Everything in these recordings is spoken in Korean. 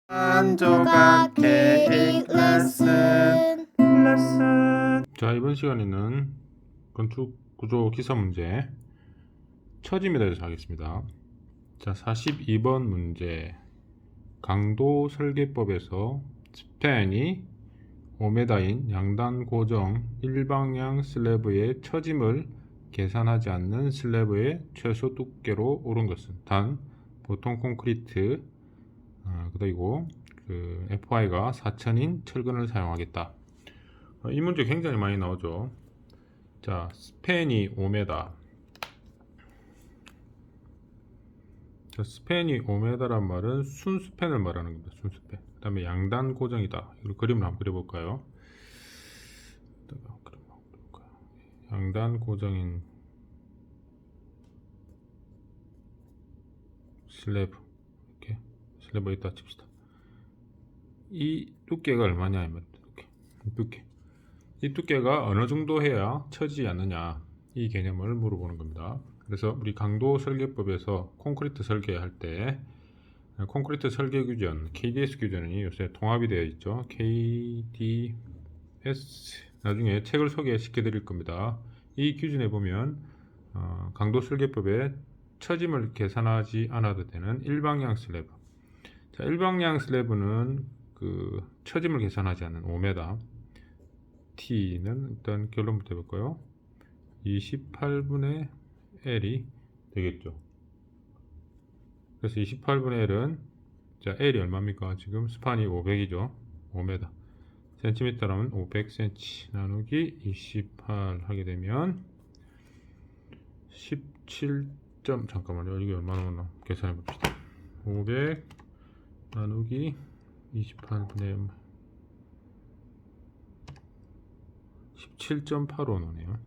한 조각 케이크 레슨. 자, 이번 시간에는 건축 구조 기사 문제 처짐에 대해서 하겠습니다. 자, 42번 문제. 강도 설계법에서 스팬이 5m인 양단 고정 일방향 슬래브의 처짐을 계산하지 않는 슬래브의 최소 두께로 옳은 것은 단 보통 콘크리트 그리고 FY가 4000인 철근을 사용하겠다. 이 문제 굉장히 많이 나오죠. 자, 스팬이 5m. 자, 스팬이 5m란 말은 순스팬을 말하는 겁니다. 순스팬. 그 다음에 양단 고정이다. 이걸 그림을 한번 그려볼까요? 양단 고정인 슬래브. 이렇게 슬래브 있다 칩시다. 이 두께가 얼마냐 이 말입니다. 두께. 이 두께가 어느 정도 해야 처지지 않느냐 이 개념을 물어보는 겁니다. 그래서 우리 강도 설계법에서 콘크리트 설계할 때 콘크리트 설계 규정 KDS 규정이 요새 통합이 되어 있죠. KDS 나중에 책을 소개시켜 드릴 겁니다. 이 규정에 보면 강도 설계법에 처짐을 계산하지 않아도 되는 일방향 슬래브. 자, 일방향 슬래브는 처짐을 계산하지 않는 5m. T는 일단 결론부터 해볼까요? 28분의 L이 되겠죠. 그래서 28분의 L은 자, L이 얼마입니까? 지금 스판이 500이죠. 5m. 센티미터라면 500cm 나누기 28 하게 되면 17. 잠깐만요. 이게 얼마 나오나 계산해 봅시다. 500 나누기 28분의 17.85 나오네요.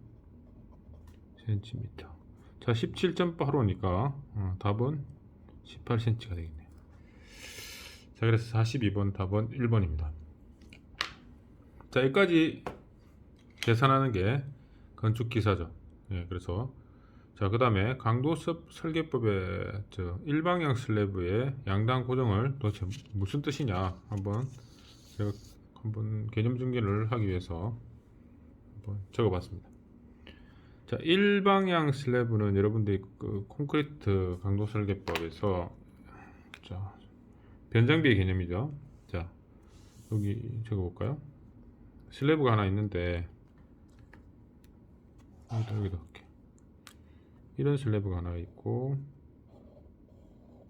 센티미터. 자, 17.85니까 답은 18cm가 되겠네요. 자, 그래서 42번 답은 1번입니다. 자, 여기까지 계산하는 게 건축 기사죠. 예, 그래서 자, 그 다음에 강도 설계법의 일방향 슬래브의 양단 고정을 도대체 무슨 뜻이냐 제가 한번 개념 중계를 하기 위해서 적어봤습니다. 자, 일방향 슬래브는 여러분들이 콘크리트 강도 설계법에서 자, 변장비의 개념이죠. 자, 여기 적어볼까요? 슬래브가 하나 있는데 여기다 할게. 이런 슬래브가 하나 있고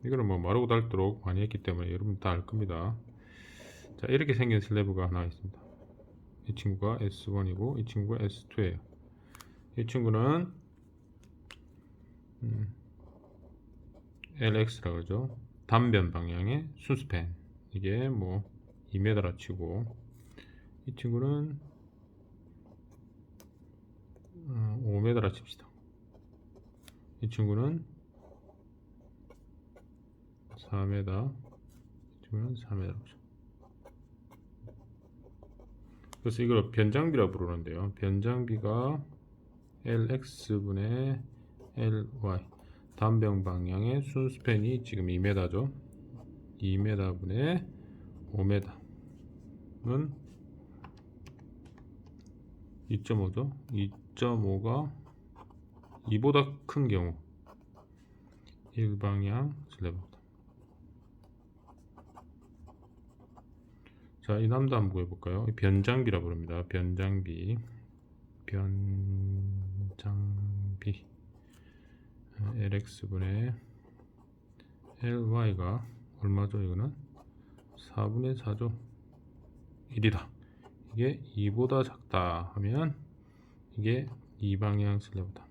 이거는 뭐 마르고 닳도록 많이 했기 때문에 여러분 다 알 겁니다. 자, 이렇게 생긴 슬래브가 하나 있습니다. 이 친구가 S1이고 이 친구가 S2예요. 이 친구는 LX라고 그러죠. 단변 방향의 순스팬. 이게 뭐 2m라 치고 이 친구는 5m라 칩시다. 이 친구는 4m. 이 친구는 4m라고. 그래서 이걸 변장비라 부르는데요. 변장비가 LX분의 LY. 단변 방향의 순스팬이 지금 2m죠. 2m분의 5m는 2.5죠. 2.5가 2보다 큰 경우 일방향 슬래브입니다. 자, 이 남도 한번 구해볼까요? 변장비라 부릅니다. 변장비 LX분의 LY가 얼마죠? 이거는 4분의 4죠. 1이다. 이게 2보다 작다 하면 이게 이방향 슬래브다.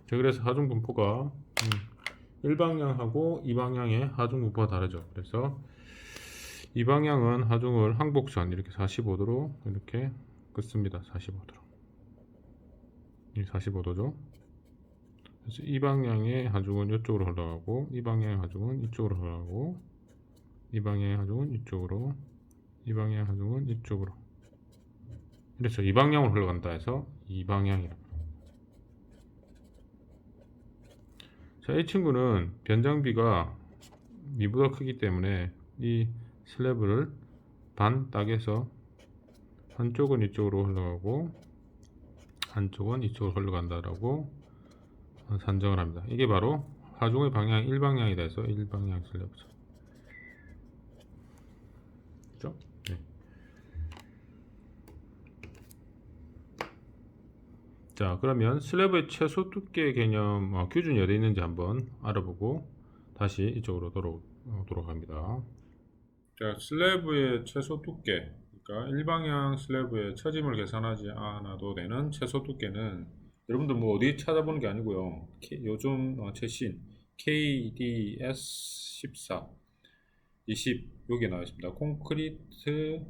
자, 그래서 하중 분포가 일방향하고 이방향의 하중 분포가 다르죠. 그래서 이방향은 하중을 항복선 이렇게 45도로 이렇게 긋습니다. 45도로. 이 45도죠. 그래서 이 방향의 하중은 이쪽으로 흘러가고 이 방향의 하중은 이쪽으로 흘러가고 이 방향의 하중은 이쪽으로 이 방향의 하중은 이쪽으로. 그래서 이 방향으로 흘러간다 해서 이 방향이라고. 자, 이 친구는 변장비가 미보다 크기 때문에 이 슬래브를 반 따개서 한쪽은 이쪽으로 흘러가고 한쪽은 이쪽으로 흘러간다라고 산정을 합니다. 이게 바로 하중의 방향 일방향이다 해서 일방향 슬래브죠. 그죠? 네. 자, 그러면 슬래브의 최소 두께 개념 기준이 어디 있는지 한번 알아보고 다시 이쪽으로 돌아갑니다. 자, 슬래브의 최소 두께, 그러니까 일방향 슬래브의 처짐을 계산하지 않아도 되는 최소 두께는 여러분들 뭐 어디 찾아보는 게 아니고요. 요즘 최신 KDS14 20 여기에 나와 있습니다. 콘크리트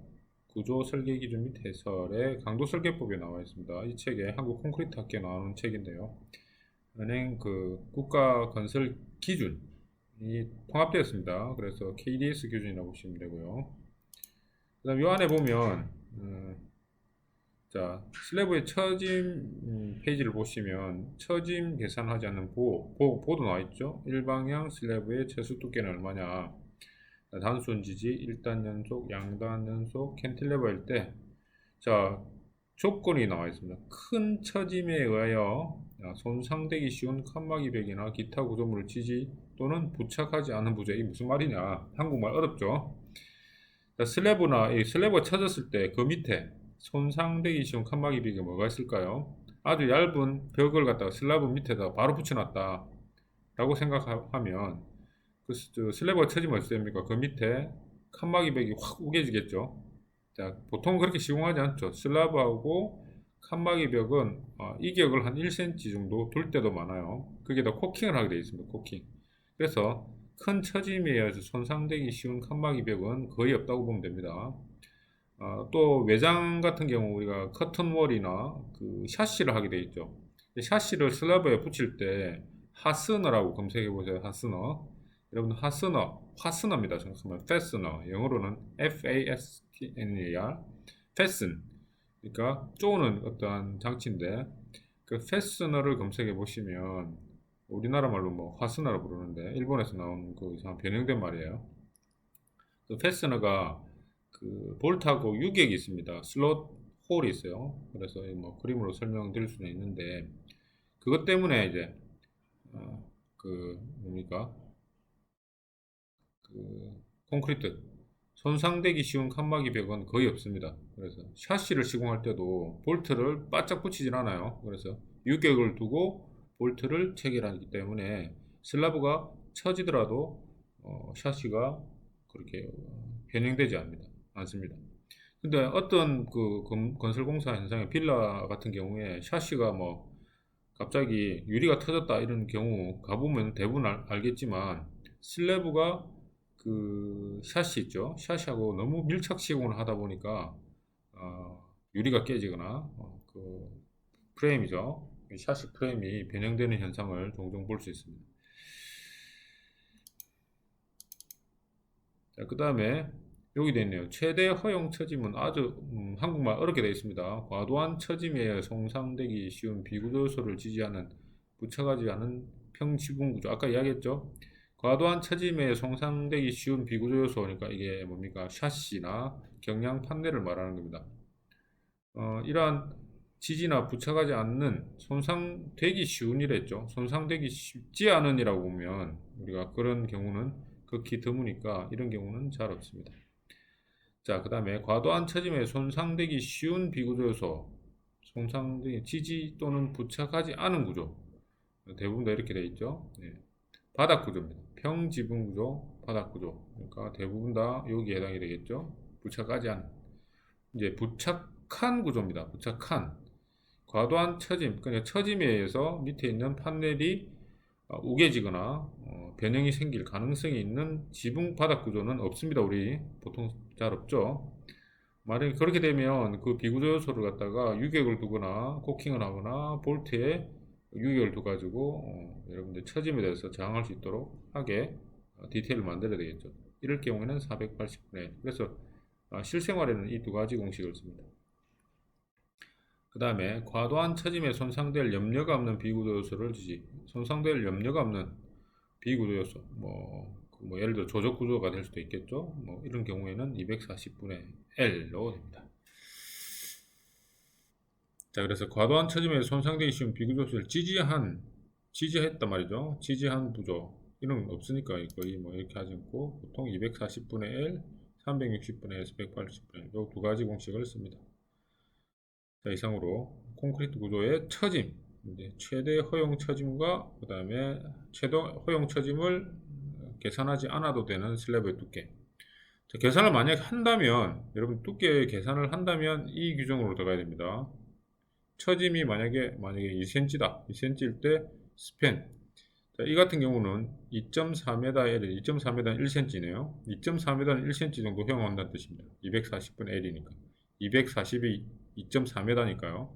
구조 설계 기준 및 해설의 강도 설계법에 나와 있습니다. 이 책에 한국 콘크리트 학교에 나오는 책인데요. 은행 국가 건설 기준이 통합되었습니다. 그래서 KDS 기준이라고 보시면 되고요. 그다음 이 안에 보면 자, 슬래브의 처짐 페이지를 보시면 처짐 계산하지 않는 보도 나와 있죠. 일방향 슬래브의 최소 두께는 얼마냐. 단순 지지, 1단 연속, 양단 연속, 캔틸레버일 때, 자, 조건이 나와 있습니다. 큰 처짐에 의하여 손상되기 쉬운 칸막이 벽이나 기타 구조물을 지지 또는 부착하지 않은 부재. 이게 무슨 말이냐? 한국말 어렵죠? 자, 슬래브가 쳐졌을 때 그 밑에 손상되기 쉬운 칸막이 벽이 뭐가 있을까요? 아주 얇은 벽을 갖다가 슬래브 밑에다 바로 붙여놨다 라고 생각하면 그 슬래브가 쳐지면 어떻게 됩니까? 그 밑에 칸막이 벽이 확 우겨지겠죠. 자, 보통 그렇게 시공하지 않죠. 슬래브하고 칸막이 벽은 이격을 한 1cm 정도 둘 때도 많아요. 그게 다 코킹을 하게 되어 있습니다. 코킹. 그래서 큰 처짐에 의해서 손상되기 쉬운 칸막이 벽은 거의 없다고 보면 됩니다. 또 외장 같은 경우 우리가 커튼월이나 그 샤시를 하게 되어 있죠. 샤시를 슬래브에 붙일 때 하스너라고 검색해 보세요. 하스너. 여러분 화스너입니다. 정확하면 fastener, 영어로는 F-A-S-T-N-E-R, fasten. 그러니까 쪼는 어떠한 장치인데 그 fastener를 검색해 보시면 우리나라 말로 뭐 화스너라고 부르는데 일본에서 나온 그 이상한 변형된 말이에요. 그 fastener가 그 볼트하고 유격이 있습니다. 슬롯 홀이 있어요. 그래서 뭐 그림으로 설명드릴 수는 있는데 그것 때문에 이제 뭡니까? 콘크리트 손상되기 쉬운 칸막이 벽은 거의 없습니다. 그래서 샤시를 시공할 때도 볼트를 바짝 붙이질 않아요. 그래서 유격을 두고 볼트를 체결하기 때문에 슬래브가 처지더라도 샤시가 그렇게 변형되지 않습니다. 근데 어떤 그 건설공사 현상에 빌라 같은 경우에 샤시가 뭐 갑자기 유리가 터졌다 이런 경우 가보면 대부분 알겠지만 슬래브가 그 샤시 있죠. 샤시하고 너무 밀착 시공을 하다 보니까 유리가 깨지거나 그 프레임이죠. 샤시 프레임이 변형되는 현상을 종종 볼 수 있습니다. 자, 그 다음에 여기 되어 있네요. 최대 허용 처짐은 아주 한국말 어렵게 되어 있습니다. 과도한 처짐에 의해 손상되기 쉬운 비구조 요소를 지지하는 부착하지 않은 평지붕 구조. 아까 이야기했죠. 과도한 처짐에 손상되기 쉬운 비구조 요소니까 이게 뭡니까? 샤시나 경량 판넬을 말하는 겁니다. 이러한 지지나 부착하지 않는 손상되기 쉬운이랬죠. 손상되기 쉽지 않은이라고 보면 우리가 그런 경우는 극히 드무니까 이런 경우는 잘 없습니다. 자, 그 다음에 과도한 처짐에 손상되기 쉬운 비구조 요소, 손상되기 지지 또는 부착하지 않은 구조. 대부분 다 이렇게 되어 있죠. 네. 바닥 구조입니다. 평지붕 구조, 바닥 구조. 그러니까 대부분 다 여기에 해당이 되겠죠. 부착하지 않은. 이제 부착한 구조입니다. 부착한. 과도한 처짐, 그러니까 처짐에 의해서 밑에 있는 판넬이 우겨지거나 변형이 생길 가능성이 있는 지붕 바닥 구조는 없습니다. 우리 보통 잘 없죠. 만약에 그렇게 되면 그 비구조 요소를 갖다가 유격을 두거나 코킹을 하거나 볼트에 유격을 두 가지고 여러분들 처짐에 대해서 저항할 수 있도록 하게 디테일을 만들어야 되겠죠. 이럴 경우에는 480분의 1. 그래서 실생활에는 이 두 가지 공식을 씁니다. 그 다음에 과도한 처짐에 손상될 염려가 없는 비구조 요소를 지지. 손상될 염려가 없는 비구조였어. 뭐 예를 들어 조적 구조가 될 수도 있겠죠. 뭐 이런 경우에는 240분의 L로 됩니다. 자, 그래서 과도한 처짐에 손상되기 쉬운 비구조수를 지지했단 말이죠. 지지한 부조 이런 건 없으니까 거의 뭐 이렇게 하지 않고 보통 240분의 L, 360분의 L, 180분의 L 이 두 가지 공식을 씁니다. 자, 이상으로 콘크리트 구조의 처짐, 이제 최대 허용 처짐과 그 다음에 최대 허용 처짐을 계산하지 않아도 되는 슬래브의 두께. 자, 계산을 만약에 한다면 여러분 두께 계산을 한다면 이 규정으로 들어가야 됩니다. 처짐이 만약에 2cm다. 2cm일 때 스팬. 자, 이 같은 경우는 2.4m에 2.4m는 1cm네요. 2.4m는 1cm 정도 허용한다는 뜻입니다. 240분의 L이니까. 240이 2.4m니까요.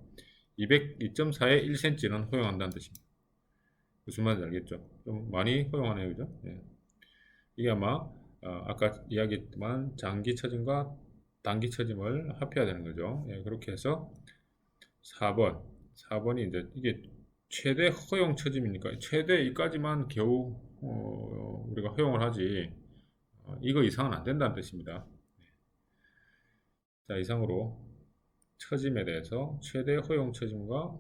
2.4에 1cm는 허용한다는 뜻입니다. 무슨 말인지 알겠죠? 좀 많이 허용하네요, 그죠? 예. 이게 아마 아까 이야기했지만 장기 처짐과 단기 처짐을 합해야 되는 거죠. 예, 그렇게 해서 4번이 이제 이게 최대 허용 처짐이니까 최대 이까지만 겨우 우리가 허용을 하지 이거 이상은 안 된다는 뜻입니다. 자, 이상으로 처짐에 대해서 최대 허용 처짐과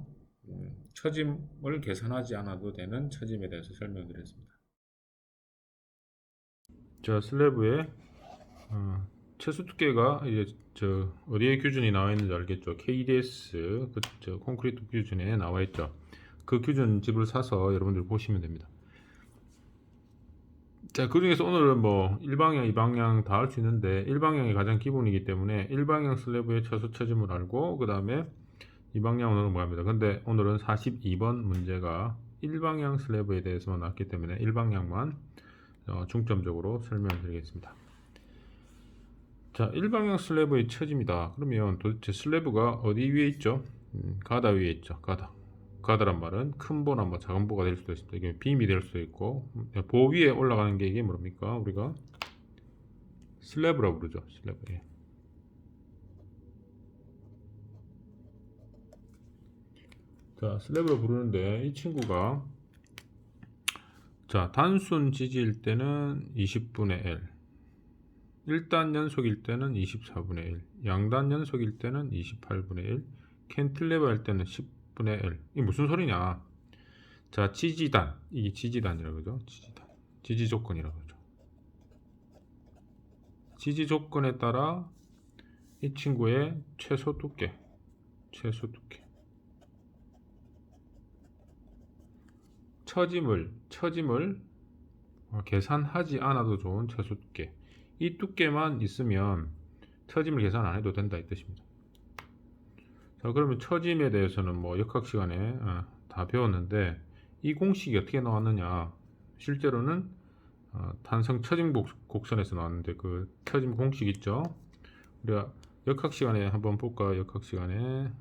처짐을 계산하지 않아도 되는 처짐에 대해서 설명드렸습니다. 자, 슬래브의 최소 두께가 이제 어디에 규준이 나와 있는지 알겠죠? KDS 콘크리트 규준에 나와 있죠. 그 규준집을 사서 여러분들 보시면 됩니다. 자, 그 중에서 오늘은 뭐 1방향, 2방향 다 할 수 있는데 1방향이 가장 기본이기 때문에 1방향 슬래브의 최소 처짐을 알고 그 다음에 2방향으로 넘어갑니다. 근데 오늘은 42번 문제가 1방향 슬래브에 대해서만 나왔기 때문에 1방향만 중점적으로 설명드리겠습니다. 자, 1방향 슬래브의 처짐이다. 그러면 도대체 슬래브가 어디 위에 있죠? 가다 위에 있죠. 가다란 말은 큰 보나 뭐 작은 보가 될 수도 있습니다. 이게 빔이 될 수도 있고 보 위에 올라가는 게 이게 뭡니까? 우리가 슬래브라고 부르죠. 슬래브. 예. 자, 슬래브로 부르는데 이 친구가 자, 단순 지지일 때는 20분의 L, 1단 연속일 때는 24분의 1, 양단 연속일 때는 28분의 1, 캔틸레버 할 때는 10분의 L. 이게 무슨 소리냐? 자, 지지단, 이게 지지단이라고 그러죠. 지지 조건이라고 그러죠. 지지 조건에 따라 이 친구의 최소 두께 처짐을 계산하지 않아도 좋은 최소 두께, 이 두께만 있으면 처짐을 계산 안 해도 된다 이 뜻입니다. 자, 그러면 처짐에 대해서는 뭐 역학 시간에 다 배웠는데 이 공식이 어떻게 나왔느냐? 실제로는 탄성 처짐 곡선에서 나왔는데 그 처짐 공식 있죠? 우리가 역학 시간에 한번 볼까? 역학 시간에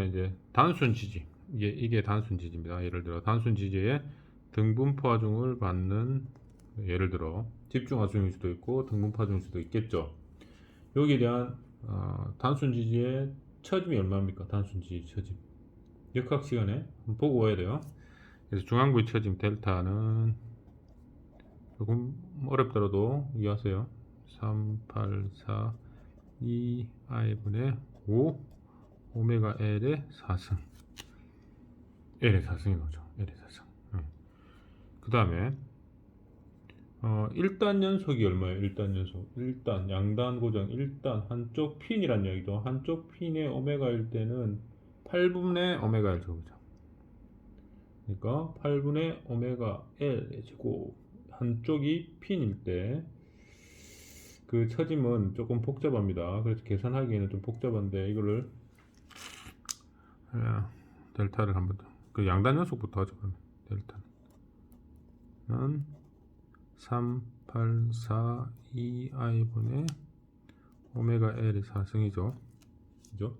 이제 단순 지지, 이게 단순 지지입니다. 예를 들어 단순 지지에 등분포 하중을 받는, 예를 들어 집중 하중일 수도 있고 등분포 하중일 수도 있겠죠. 여기에 대한 단순 지지의 처짐이 얼마입니까? 단순 지지 처짐 역학 시간에 한번 보고 와야 돼요. 그래서 중앙부의 처짐 델타는 조금 어렵더라도 이해하세요. 384 2i분의 5 오메가 L의 4승, L의 4승이 나오죠. L의 4승. 그 다음에 1단 연속이 얼마예요? 1단 연속. 1단 양단 고정 1단 한쪽 핀이란 얘기죠. 한쪽 핀의 오메가일 때는 8분의 오메가 L 적으죠. 그러니까 8분의 오메가 L 제곱, 한쪽이 핀일 때 그 처짐은 조금 복잡합니다. 그래서 계산하기에는 좀 복잡한데 이거를 델타를 한번 더, 그 양단 연속부터 하죠. 그러면 델타는 3842i분의 오메가 L의 4승이죠. 그죠?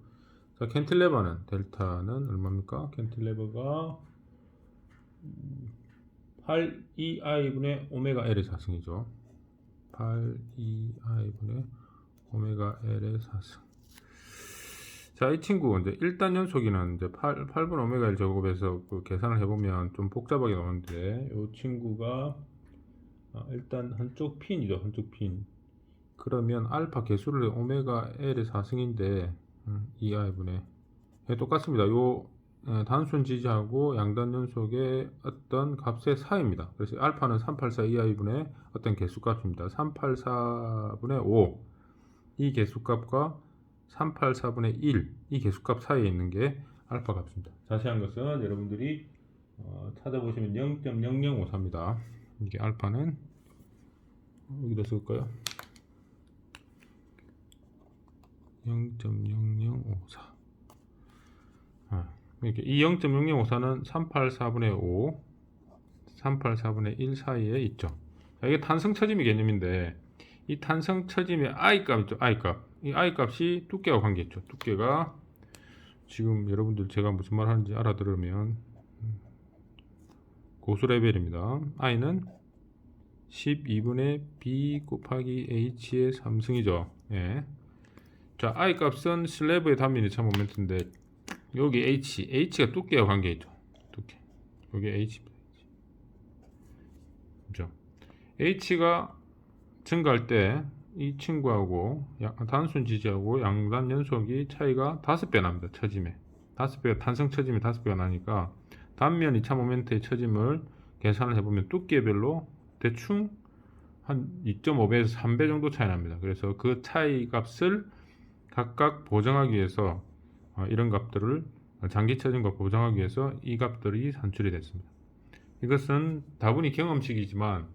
자, 캔틸레버는 델타는 얼마입니까? 캔틸레버가 82i분의 오메가 L의 4승이죠. 82i분의 오메가 L의 4승. 자, 이 친구 이제 1단 연속이는 이제 8분 오메가 1 제곱해서 그 계산을 해보면 좀 복잡하게 나오는데, 이 친구가 일단 한쪽 핀이죠. 한쪽 핀. 그러면 알파 개수를 오메가 L의 4승인데 2i분의 똑같습니다. 요 단순 지지하고 양단 연속의 어떤 값의 사이입니다. 그래서 알파는 384 2i분의 어떤 개수값입니다. 384분의 5 이 개수값과 384분의 1 이 개수값 사이에 있는 게 알파 값입니다. 자세한 것은 여러분들이 찾아보시면 0.0054입니다. 이게 알파는 여기다 쓸까요? 0.0054 이렇게 이 0.0054는 384분의 5 384분의 1 사이에 있죠. 자, 이게 탄성처짐의 개념인데, 이 탄성처짐의 i값 있죠. i값. 이 i값이 두께와 관계있죠. 두께가 지금 여러분들 제가 무슨 말 하는지 알아들으면 고수 레벨입니다. i는 12분의 b 곱하기 h의 3승이죠. 예. 자, i 값은 슬래브의 단면 2차 모멘트인데, 여기 h가 두께와 관계있죠. 두께. 여기 h입니다. 그죠? h가 증가할 때 이 친구하고 단순 지지하고 양단 연속이 차이가 5배 납니다. 처짐에 5배가 탄성 처짐이 5배가 나니까 단면 2차 모멘트의 처짐을 계산을 해보면 두께별로 대충 한 2.5배에서 3배 정도 차이 납니다. 그래서 그 차이 값을 각각 보정하기 위해서 이런 값들을 장기 처짐과 보정하기 위해서 이 값들이 산출이 됐습니다. 이것은 다분히 경험칙이지만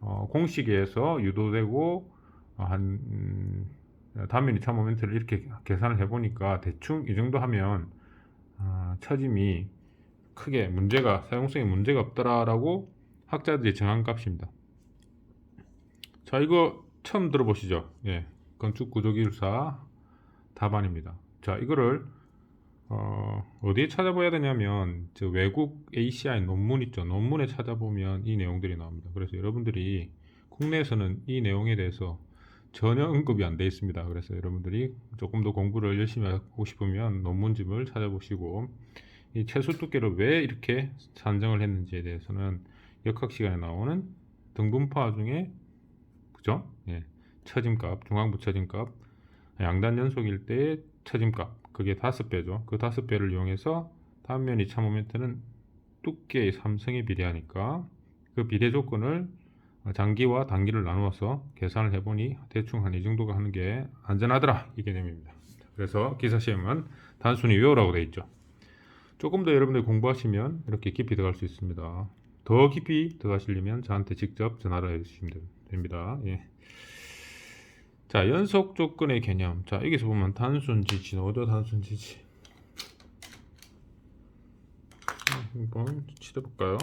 공식에서 유도되고 단면 2차 모멘트를 이렇게 계산을 해보니까 대충 이 정도 하면 처짐이 크게 사용성에 문제가 없더라라고 학자들이 정한 값입니다. 자, 이거 처음 들어보시죠? 예, 건축구조기술사 답안입니다. 자, 이거를 어디에 찾아봐야 되냐면 외국 ACI 논문 있죠. 논문에 찾아보면 이 내용들이 나옵니다. 그래서 여러분들이 국내에서는 이 내용에 대해서 전혀 언급이 안 되어 있습니다. 그래서 여러분들이 조금 더 공부를 열심히 하고 싶으면 논문집을 찾아보시고, 이 최소 두께를 왜 이렇게 산정을 했는지에 대해서는 역학 시간에 나오는 등분파 중에, 그죠? 예, 처짐값, 중앙부 처짐값, 양단 연속일 때의 처짐값, 그게 5배죠. 그 5배를 이용해서 단면 2차 모멘트는 두께의 3승에 비례하니까 그 비례 조건을 장기와 단기를 나누어서 계산을 해보니 대충 한 이 정도가 하는 게 안전하더라, 이 개념입니다. 그래서 기사 시험은 단순히 외우라고 되어 있죠. 조금 더 여러분들이 공부하시면 이렇게 깊이 들어갈 수 있습니다. 더 깊이 들어가시려면 저한테 직접 전화를 해주시면 됩니다. 예. 자, 연속 조건의 개념. 자, 여기서 보면 단순 지지, 어디가 단순 지지? 한번 칠해볼까요?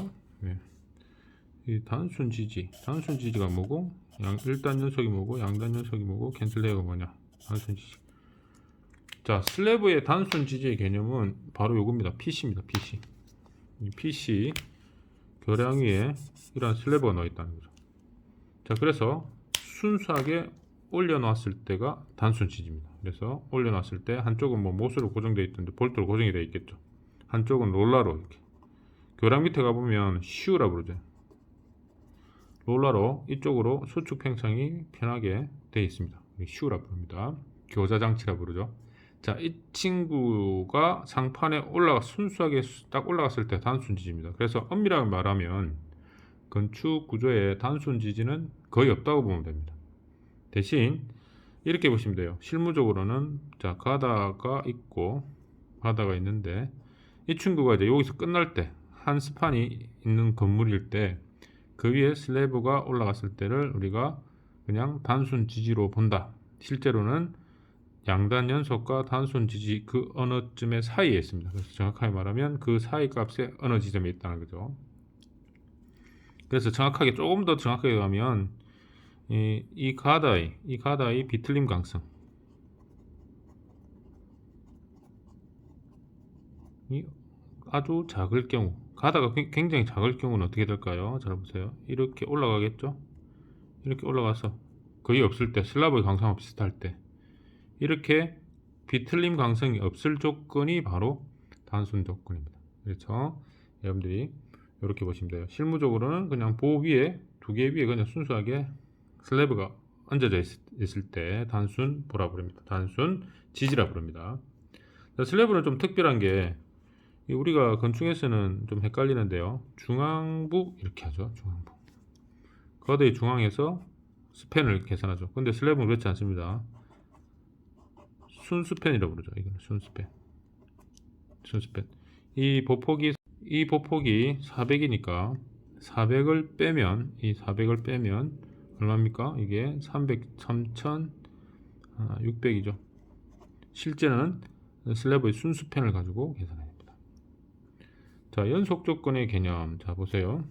예. 이 단순 지지가 뭐고, 1단 연속이 뭐고, 양단 연속이 뭐고, 캔슬레어가 뭐냐? 단순 지지. 자, 슬래브의 단순 지지의 개념은 바로 요겁니다. PC입니다. PC. 이 PC 교량 위에 이러한 슬래브가 넣어 있다는 거죠. 자, 그래서 순수하게 올려놨을 때가 단순 지지입니다. 그래서 올려놨을 때 한쪽은 뭐 못으로 고정되어 있던데 볼트로 고정이 되어 있겠죠. 한쪽은 롤러로 이렇게. 교량 밑에 가보면 슈라 부르죠. 롤러로 이쪽으로 수축 팽창이 편하게 되어 있습니다. 슈라 부릅니다. 교자 장치라 부르죠. 자, 이 친구가 상판에 순수하게 딱 올라갔을 때 단순 지지입니다. 그래서 엄밀하게 말하면 건축 구조에 단순 지지는 거의 없다고 보면 됩니다. 대신 이렇게 보시면 돼요. 실무적으로는 자, 가다가 있는데 이 친구가 이제 여기서 끝날 때 한 스판이 있는 건물일 때 그 위에 슬래브가 올라갔을 때를 우리가 그냥 단순 지지로 본다. 실제로는 양단 연속과 단순 지지 그 어느 쯤의 사이에 있습니다. 그래서 정확하게 말하면 그 사이 값에 어느 지점에 있다는 거죠. 그래서 조금 더 정확하게 가면 이 가다의 비틀림 강성, 이 아주 작을 경우, 가다가 굉장히 작을 경우는 어떻게 될까요? 잘 보세요. 이렇게 올라가겠죠? 이렇게 올라가서 거의 없을 때, 슬라브의 강성하고 비슷할 때 이렇게 비틀림 가능성이 없을 조건이 바로 단순 조건입니다. 그래서 여러분들이 이렇게 보시면 돼요. 실무적으로는 그냥 보호 위에 두 개 위에 그냥 순수하게 슬래브가 얹어져 있을 때 단순 보라 부릅니다. 단순 지지라 부릅니다. 슬래브는 좀 특별한 게 우리가 건축에서는 좀 헷갈리는데요. 중앙부 이렇게 하죠. 중앙부. 거대의 중앙에서 스팬을 계산하죠. 근데 슬래브는 그렇지 않습니다. 순스팬이라고 그러죠. 이거는 순스팬. 순스팬. 이 보폭이 400이니까 400을 빼면 얼마입니까? 이게 3,600이죠. 실제는 슬래브의 순스팬을 가지고 계산해야 됩니다. 자, 연속 조건의 개념. 자, 보세요.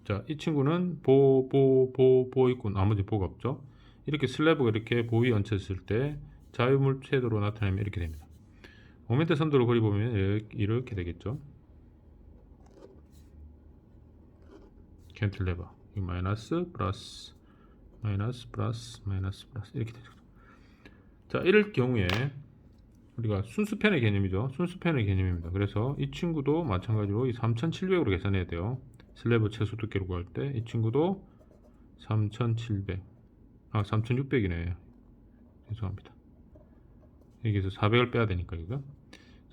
자, 이 친구는 보 있고 나머지 보가 없죠. 이렇게 슬래브가 이렇게 보 위에 얹혔을 때 자유물체도로 나타내면 이렇게 됩니다. 모멘트 선도를 그려보면 이렇게 되겠죠. 캔틸레버 마이너스 플러스 마이너스 플러스 마이너스 플러스 이렇게 되죠. 자, 이럴 경우에 우리가 순수편의 개념이죠. 순수편의 개념입니다. 그래서 이 친구도 마찬가지로 이 3700으로 계산해야 돼요. 슬래브 최소 두께로 구할 때 이 친구도 3600이네. 죄송합니다. 여기서 400을 빼야 되니까 이거.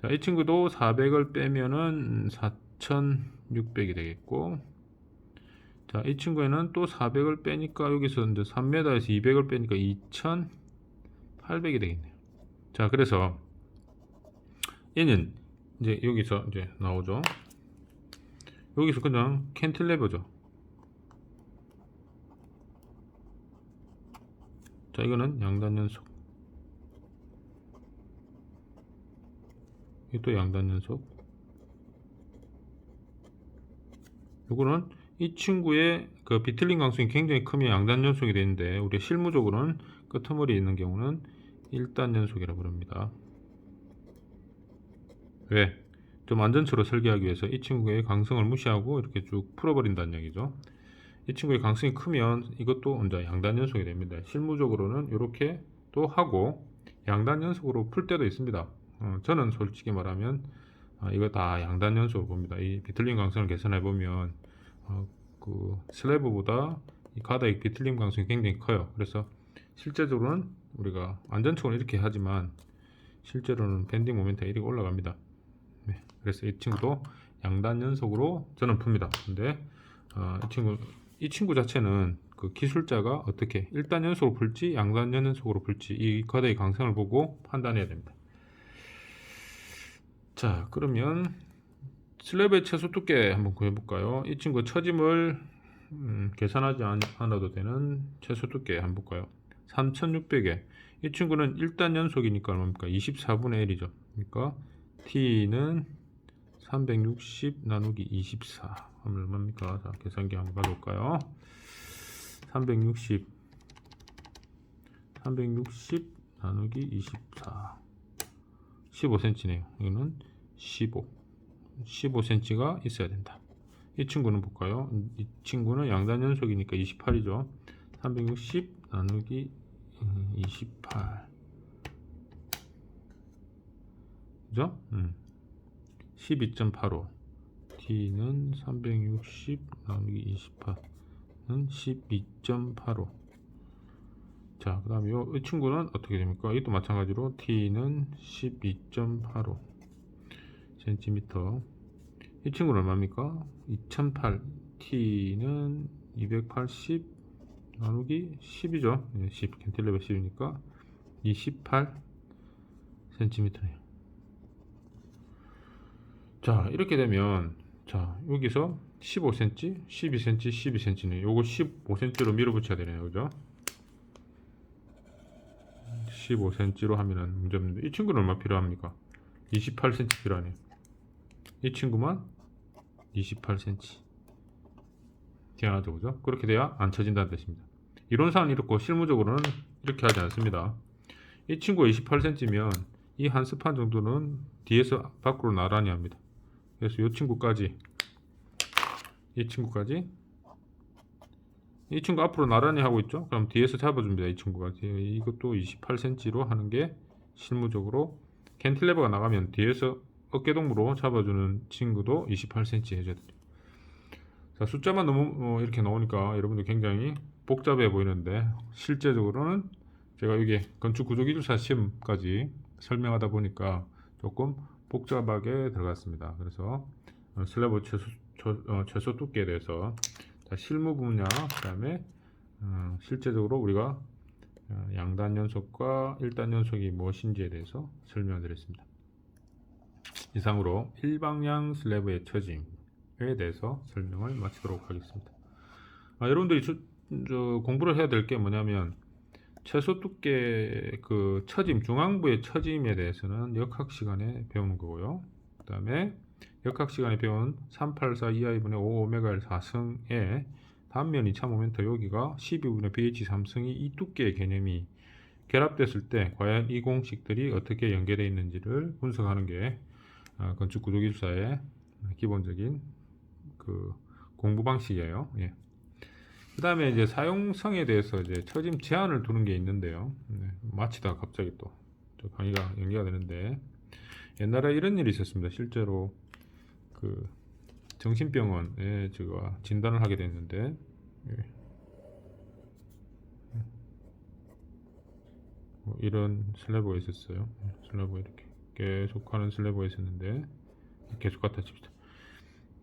자, 이 친구도 400을 빼면은 4600이 되겠고, 자, 이 친구에는 또 400을 빼니까 여기서 이제 3m에서 200을 빼니까 2800이 되겠네요. 자, 그래서 얘는 이제 여기서 이제 나오죠. 여기서 그냥 캔틸레버죠. 자, 이거는 양단 연속. 이것도 양단 연속. 요거는 이 친구의 그 비틀림 가능성이 굉장히 크면 양단 연속이 되는데, 우리 실무적으로는 끄트머리 있는 경우는 1단 연속이라고 부릅니다. 왜? 좀 안전처로 설계하기 위해서 이 친구의 강성을 무시하고 이렇게 쭉 풀어버린다는 얘기죠. 이 친구의 강성이 크면 이것도 이제 양단 연속이 됩니다. 실무적으로는 이렇게 또 하고 양단 연속으로 풀 때도 있습니다. 저는 솔직히 말하면 이거 다 양단 연속으로 봅니다. 이 비틀림 강성을 계산해 보면 그 슬래브보다 이 가닥의 비틀림 강성이 굉장히 커요. 그래서 실제적으로는 우리가 안전적으로 이렇게 하지만 실제로는 밴딩 모멘트가 이렇게 올라갑니다. 네, 그래서 이 친구도 양단 연속으로 저는 풉니다. 근데 이 친구 자체는 그 기술자가 어떻게 1단 연속으로 풀지 양단 연속으로 풀지 이 가닥의 강성을 보고 판단해야 됩니다. 자, 그러면 슬래브의 최소 두께 한번 구해볼까요? 이 친구 처짐을 계산하지 않아도 되는 최소 두께 한번 볼까요? 3600에 이 친구는 1단 연속이니까 얼마입니까? 24분의 1이죠. 그러니까 T는 360 나누기 24 하면 얼마입니까? 자, 계산기 한번 가져올까요? 360 나누기 24 15cm네요. 이거는 15cm가 있어야 된다. 이 친구는 볼까요? 이 친구는 양단 연속이니까 28이죠. 360 나누기 28 그죠? 12.85 T는 360 나누기 28는 12.85. 자, 그 다음에 이 친구는 어떻게 됩니까? 이것도 마찬가지로 T는 12.85 cm. 이 친구는 얼마입니까? 2008 T는 280 나누기 10이죠. 10 캔틸레버 10이니까 28 cm네요. 자, 이렇게 되면 자, 여기서 15cm, 12cm, 12cm네. 요거 15cm로 밀어붙여야 되네요. 그죠? 15cm로 하면은 문제없는데 이 친구는 얼마 필요합니까? 28cm 필요하네요. 이 친구만 28cm 되어야죠. 그죠? 그렇게 돼야 안 쳐진다는 뜻입니다. 이론상은 이렇고 실무적으로는 이렇게 하지 않습니다. 이 친구가 28cm면 이 한 스판 정도는 뒤에서 밖으로 나란히 합니다. 그래서 이 친구까지 이 친구 앞으로 나란히 하고 있죠. 그럼 뒤에서 잡아줍니다. 이 친구가 이것도 28cm로 하는 게 실무적으로 캔틸레버가 나가면 뒤에서 어깨동무로 잡아주는 친구도 28cm 해줘야 돼요. 자, 숫자만 너무 이렇게 나오니까 여러분들 굉장히 복잡해 보이는데 실제적으로는 제가 여기 건축구조기술사 시험까지 설명하다 보니까 조금 복잡하게 들어갔습니다. 그래서 슬래브 최소 두께에 대해서 실무 분야, 그 다음에 실제적으로 우리가 양단 연속과 1단 연속이 무엇인지에 대해서 설명을 드렸습니다. 이상으로 일방향 슬래브의 처짐에 대해서 설명을 마치도록 하겠습니다. 여러분들이 공부를 해야 될 게 뭐냐면 최소 두께 그 처짐, 중앙부의 처짐에 대해서는 역학 시간에 배우는 거고요. 그 다음에 역학 시간에 배운 384 2i분의 5 오메가 L 4승의 단면 2차 모멘트 여기가 12분의 BH 3승이 이 두께의 개념이 결합됐을 때 과연 이 공식들이 어떻게 연계되어 있는지를 분석하는 게 건축 구조기술사의 기본적인 그 공부 방식이에요. 예. 그 다음에 이제 사용성에 대해서 이제 처짐 제한을 두는 게 있는데요. 마치다가 갑자기 또 강의가 연기가 되는데 옛날에 이런 일이 있었습니다. 실제로 그 정신병원에 제가 진단을 하게 됐는데 이런 슬래브가 있었어요. 슬래브 이렇게 계속하는 슬래브가 있었는데 계속 갖다 칩시다.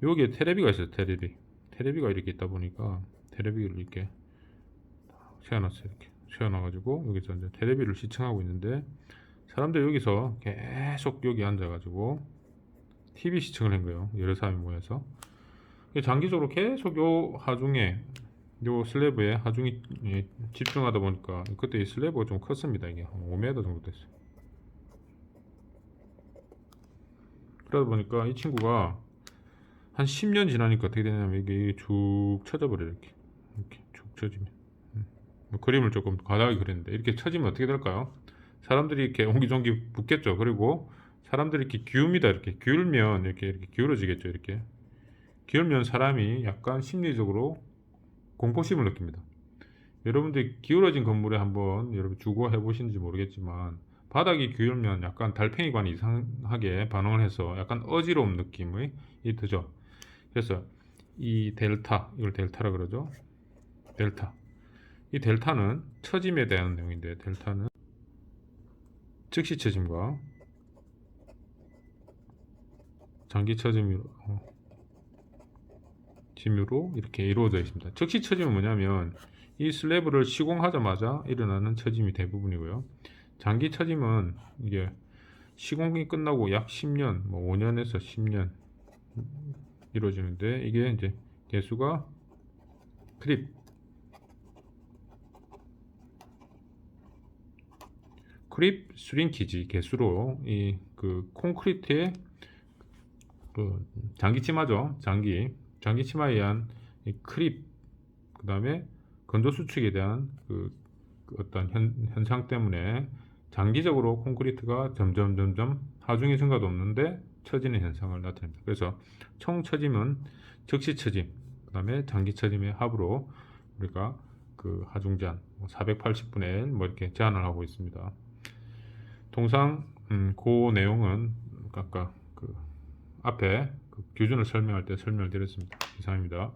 여기에 테레비가 있어요. 테레비가 이렇게 있다 보니까 테레비를 이렇게 세워놨어요. 이렇게 세워놔가지고 여기서 이제 테레비를 시청하고 있는데 사람들이 여기서 계속 여기 앉아가지고 TV 시청을 한 거예요. 여러 사람이 모여서 장기적으로 계속 요 하중에 요 슬래브에 하중이 집중하다 보니까 그때 이 슬래브가 좀 컸습니다. 이게 한 5m 정도 됐어요. 그러다 보니까 이 친구가 한 10년 지나니까 어떻게 되냐면 이게 쭉 쳐져버려요. 이렇게 쭉 쳐지면 그림을 조금 과다하게 그렸는데 이렇게 쳐지면 어떻게 될까요? 사람들이 이렇게 옹기종기 붙겠죠. 그리고 사람들이 이렇게 기웁니다. 이렇게 기울면 이렇게 기울어지겠죠. 이렇게 기울면 사람이 약간 심리적으로 공포심을 느낍니다. 여러분들이 기울어진 건물에 한번 여러분 주거 해보시는지 모르겠지만 바닥이 기울면 약간 달팽이관이 이상하게 반응을 해서 약간 어지러운 느낌이 드죠. 그래서 이 델타, 이걸 델타라 그러죠. 델타. 이 델타는 처짐에 대한 내용인데 델타는 즉시 처짐과 장기 처짐으로 이렇게 이루어져 있습니다. 즉시 처짐은 뭐냐면 이 슬래브를 시공하자마자 일어나는 처짐이 대부분이고요. 장기 처짐은 이게 시공이 끝나고 약 10년, 뭐 5년에서 10년 이루어지는데 이게 이제 개수가 크립 스링키지 개수로 이 그 콘크리트의 그 장기 치마죠. 장기 치마에 의한 이 크립, 그 다음에 건조 수축에 대한 그 어떤 현상 때문에 장기적으로 콘크리트가 점점 하중의 증가도 없는데 처지는 현상을 나타냅니다. 그래서 총 처짐은 즉시 처짐, 그 다음에 장기 처짐의 합으로 우리가 그 하중 제한 480분의 1 뭐 이렇게 제한을 하고 있습니다. 통상 그 내용은 아까 그 앞에 그 기준을 설명할 때 설명을 드렸습니다. 이상입니다.